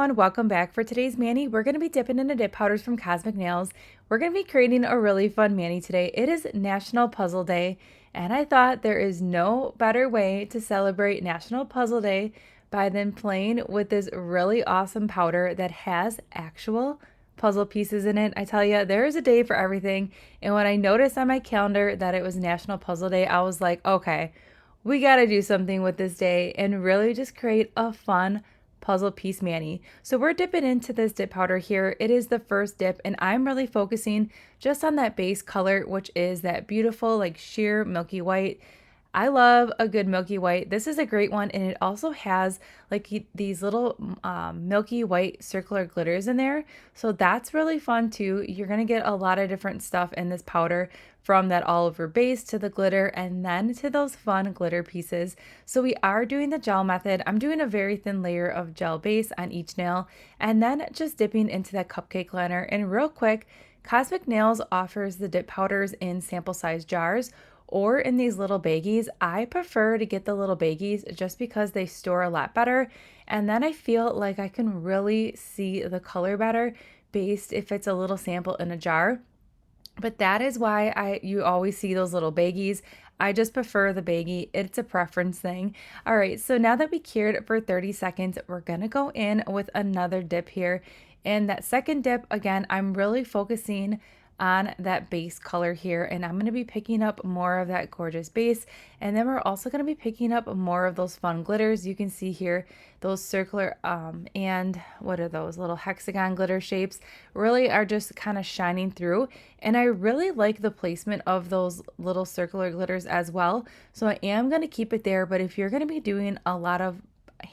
everyone, welcome back. For today's mani, we're going to be dipping into dip powders from Kozmik Nails. We're going to be creating a really fun mani today. It is National Puzzle Day, and I thought there is no better way to celebrate National Puzzle Day by than playing with this really awesome powder that has actual puzzle pieces in it. I tell you, there is a day for everything, and when I noticed on my calendar that it was National Puzzle Day, I was like, okay, we got to do something with this day and really just create a fun puzzle piece mani. So we're dipping into this dip powder here. It is the first dip, and I'm really focusing just on that base color, which is that beautiful like sheer milky white. I love a good milky white. This is a great one, and it also has like these little milky white circular glitters in there. So that's really fun too. You're going to get a lot of different stuff in this powder, from that all over base to the glitter and then to those fun glitter pieces. So we are doing the gel method. I'm doing a very thin layer of gel base on each nail and then just dipping into that cupcake liner. And real quick, Kozmik Nails offers the dip powders in sample size jars or in these little baggies. I prefer to get the little baggies just because they store a lot better, and then I feel like I can really see the color better based if it's a little sample in a jar. But that is why you always see those little baggies. I just prefer the baggie. It's a preference thing. All right, so now that we cured for 30 seconds, we're gonna go in with another dip here. And that second dip, again, I'm really focusing on that base color here, and I'm going to be picking up more of that gorgeous base, and then we're also going to be picking up more of those fun glitters. You can see here those circular and what are those little hexagon glitter shapes really are just kind of shining through, and I really like the placement of those little circular glitters as well. So I am going to keep it there, but if you're going to be doing a lot of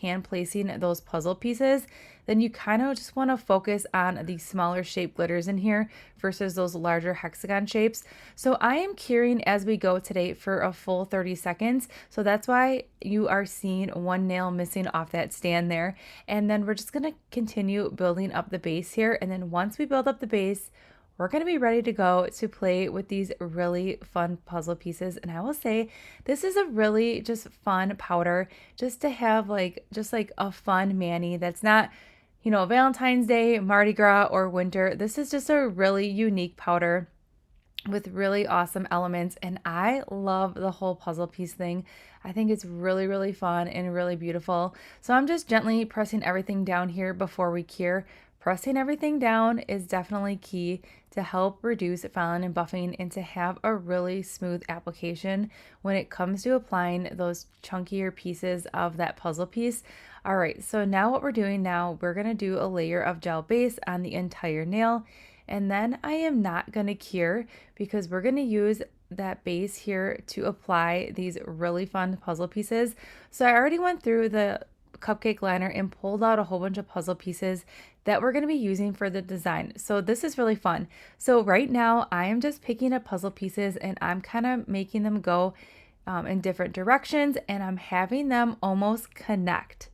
hand placing those puzzle pieces, then you kind of just want to focus on these smaller shape glitters in here versus those larger hexagon shapes. So I am curing as we go today for a full 30 seconds. So that's why you are seeing one nail missing off that stand there. And then we're just going to continue building up the base here. And then once we build up the base, we're going to be ready to go to play with these really fun puzzle pieces. And I will say this is a really just fun powder just to have just like a fun mani that's not, you know, Valentine's Day, Mardi Gras, or winter. This is just a really unique powder with really awesome elements, and I love the whole puzzle piece thing. I think it's really, really fun and really beautiful. So I'm just gently pressing everything down here before we cure. Pressing everything down is definitely key to help reduce filing and buffing and to have a really smooth application when it comes to applying those chunkier pieces of that puzzle piece. All right, so now what we're doing now, we're going to do a layer of gel base on the entire nail, and then I am not going to cure because we're going to use that base here to apply these really fun puzzle pieces. So I already went through the cupcake liner and pulled out a whole bunch of puzzle pieces that we're going to be using for the design. So this is really fun. So right now I am just picking up puzzle pieces and I'm kind of making them go in different directions, and I'm having them almost connect.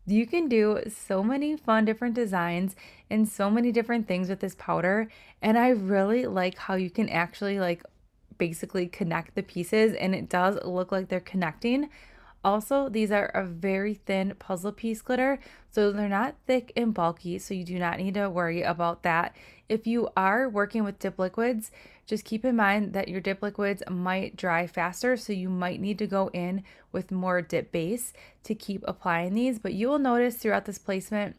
You can do so many fun different designs and so many different things with this powder, and I really like how you can actually like basically connect the pieces, and it does look like they're connecting. Also, these are a very thin puzzle piece glitter, so they're not thick and bulky, so you do not need to worry about that. If you are working with dip liquids, just keep in mind that your dip liquids might dry faster, so you might need to go in with more dip base to keep applying these. But you will notice throughout this placement,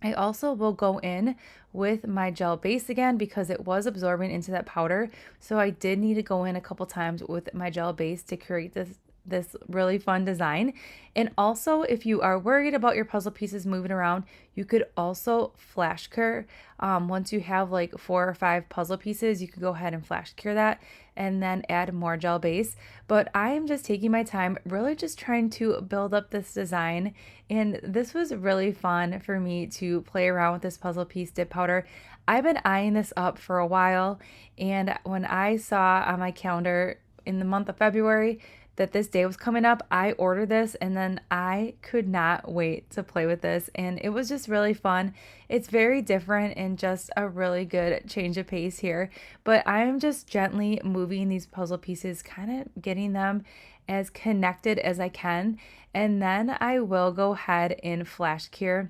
I also will go in with my gel base again because it was absorbing into that powder. So I did need to go in a couple times with my gel base to create this really fun design. And also, if you are worried about your puzzle pieces moving around, you could also flash cure. Once you have like 4 or 5 puzzle pieces, you could go ahead and flash cure that and then add more gel base. But I am just taking my time, really just trying to build up this design. And this was really fun for me to play around with this puzzle piece dip powder. I've been eyeing this up for a while, and when I saw on my calendar in the month of February that this day was coming up, I ordered this, and then I could not wait to play with this, and it was just really fun. It's very different and just a really good change of pace here, but I am just gently moving these puzzle pieces, kind of getting them as connected as I can, and then I will go ahead and flash cure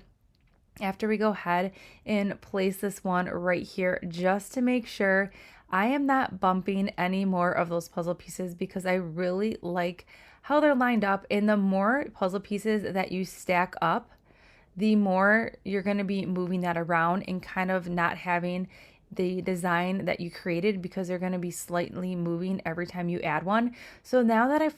after we go ahead and place this one right here, just to make sure I am not bumping any more of those puzzle pieces, because I really like how they're lined up. And the more puzzle pieces that you stack up, the more you're going to be moving that around and kind of not having the design that you created, because they're going to be slightly moving every time you add one. So now that I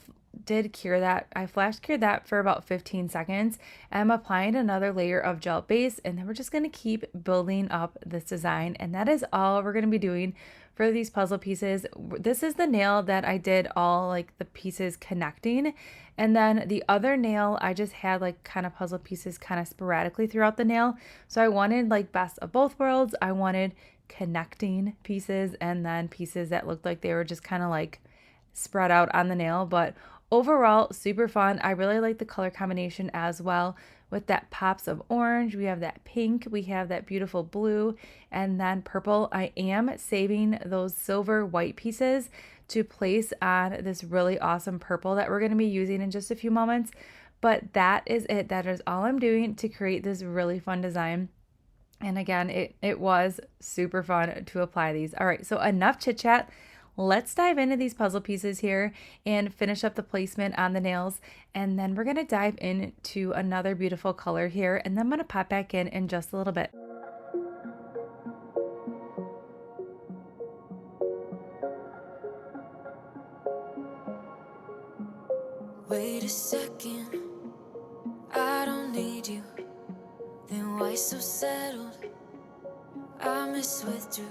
did cure that, I flash cured that for about 15 seconds. I'm applying another layer of gel base, and then we're just going to keep building up this design. And that is all we're going to be doing for these puzzle pieces. This is the nail that I did all like the pieces connecting, and then the other nail I just had like kind of puzzle pieces kind of sporadically throughout the nail. So I wanted like best of both worlds. I wanted connecting pieces and then pieces that looked like they were just kind of like spread out on the nail. But overall, super fun. I really like the color combination as well, with that pops of orange. We have that pink, we have that beautiful blue, and then purple. I am saving those silver white pieces to place on this really awesome purple that we're going to be using in just a few moments. But that is it. That is all I'm doing to create this really fun design. And again, it was super fun to apply these. All right, so enough chit chat. Let's dive into these puzzle pieces here and finish up the placement on the nails. And then we're going to dive into another beautiful color here. And then I'm going to pop back in just a little bit. Wait a second, I don't need you. Then why so settled? I withdrew.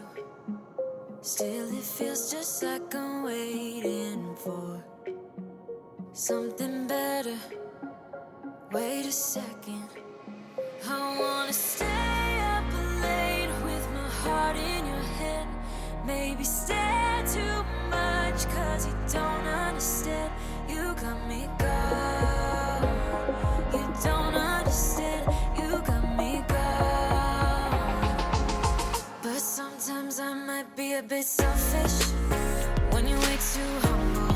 Still it feels just like I'm waiting for something better. Wait a second, I wanna stay up late with my heart in your head. Maybe stay too much cause you don't understand. You got me gone. You don't understand. You got me gone. But sometimes I might be a bit selfish when you're way too humble.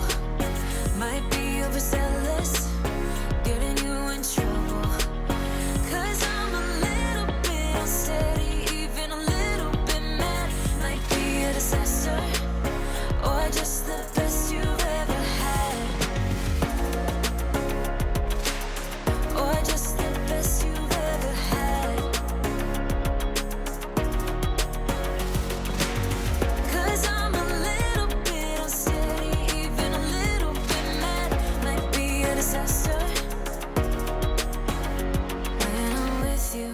Might be overzealous, getting you in trouble. Cause I'm a little bit unsteady, even a little bit mad. Might be a disaster, or just the best you've ever had. Or just the best you've ever had. Cause I'm a little bit unsteady, even a little bit mad. Might be a disaster. When I'm with you,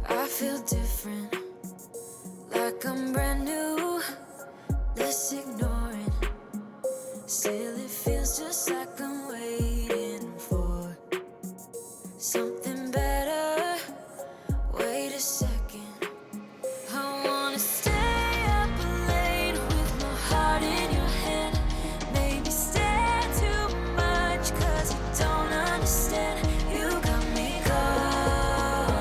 I feel different, like I'm brand new, less ignoring. Still it feels just like I'm waiting for something better. Wait a second, I wanna stay up late with my heart in your hand. Maybe stay too much cause you don't understand. You got me gone.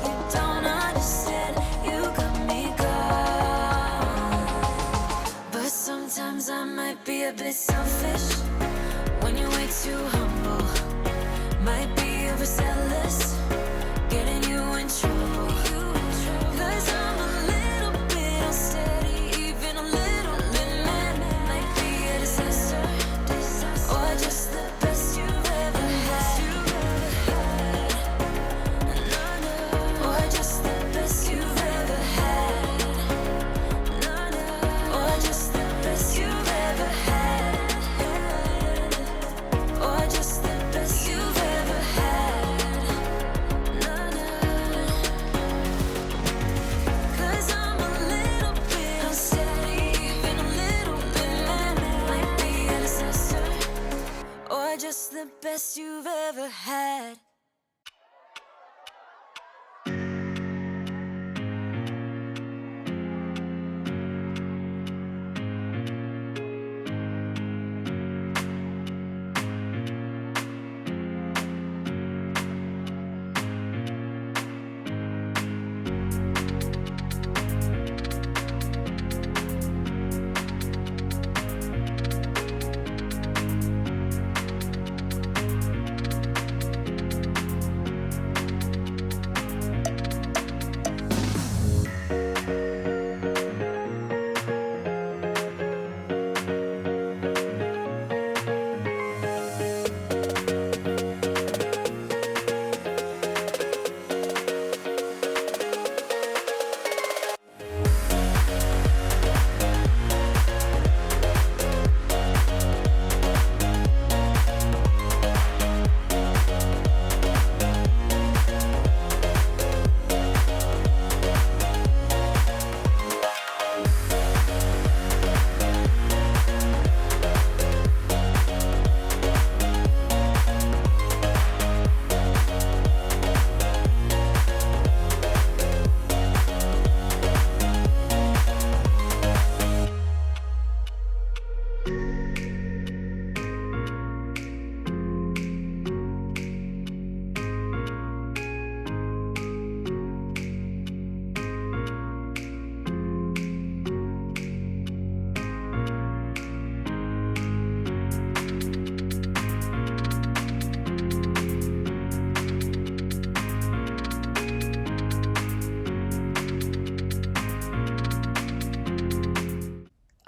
You don't understand. You got me gone. But sometimes I might be a bit selfish when you're way too humble. Might be overzealous, getting you in trouble. Cause I'm a little bit unsteady, even a little bit mad. Might be a disaster, or just the best you've ever had. Or just the best you've ever had. Or just the best you've ever had. Or just the best you've ever had. Cause I'm a little bit unsteady, even a little bit mad. Might be a disaster, or just the best you've ever had.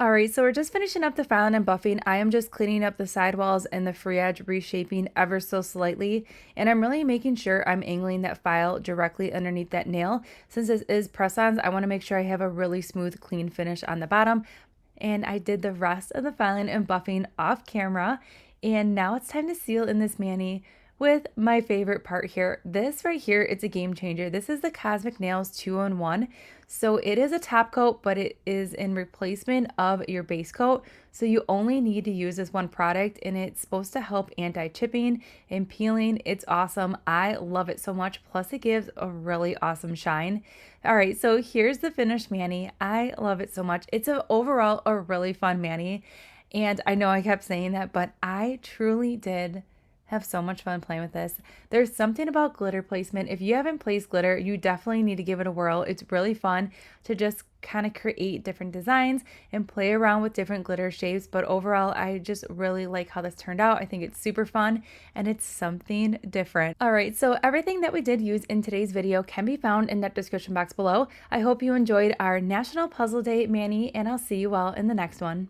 All right, so we're just finishing up the filing and buffing. I am just cleaning up the sidewalls and the free edge, reshaping ever so slightly. And I'm really making sure I'm angling that file directly underneath that nail. Since this is press-ons, I want to make sure I have a really smooth, clean finish on the bottom. And I did the rest of the filing and buffing off camera. And now it's time to seal in this mani with my favorite part here. This right here, it's a game changer. This is the Kozmik Nails 2-in-1. So it is a top coat, but it is in replacement of your base coat. So you only need to use this one product, and it's supposed to help anti-chipping and peeling. It's awesome. I love it so much. Plus it gives a really awesome shine. All right, so here's the finished mani. I love it so much. It's overall a really fun mani. And I know I kept saying that, but I truly did have so much fun playing with this. There's something about glitter placement. If you haven't placed glitter, you definitely need to give it a whirl. It's really fun to just kind of create different designs and play around with different glitter shapes. But overall, I just really like how this turned out. I think it's super fun and it's something different. All right, so everything that we did use in today's video can be found in that description box below. I hope you enjoyed our National Puzzle Day mani, and I'll see you all in the next one.